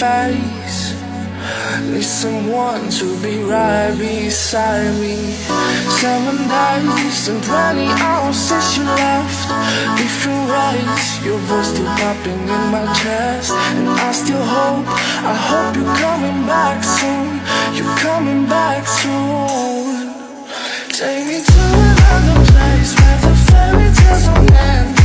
face. Need someone to be right beside me. 7 days and 20 hours since you left. Different ways, your voice still popping in my chest. And I still hope, I hope you're coming back soon. You're coming back soon. Take me to another place where the fairy tales don't end.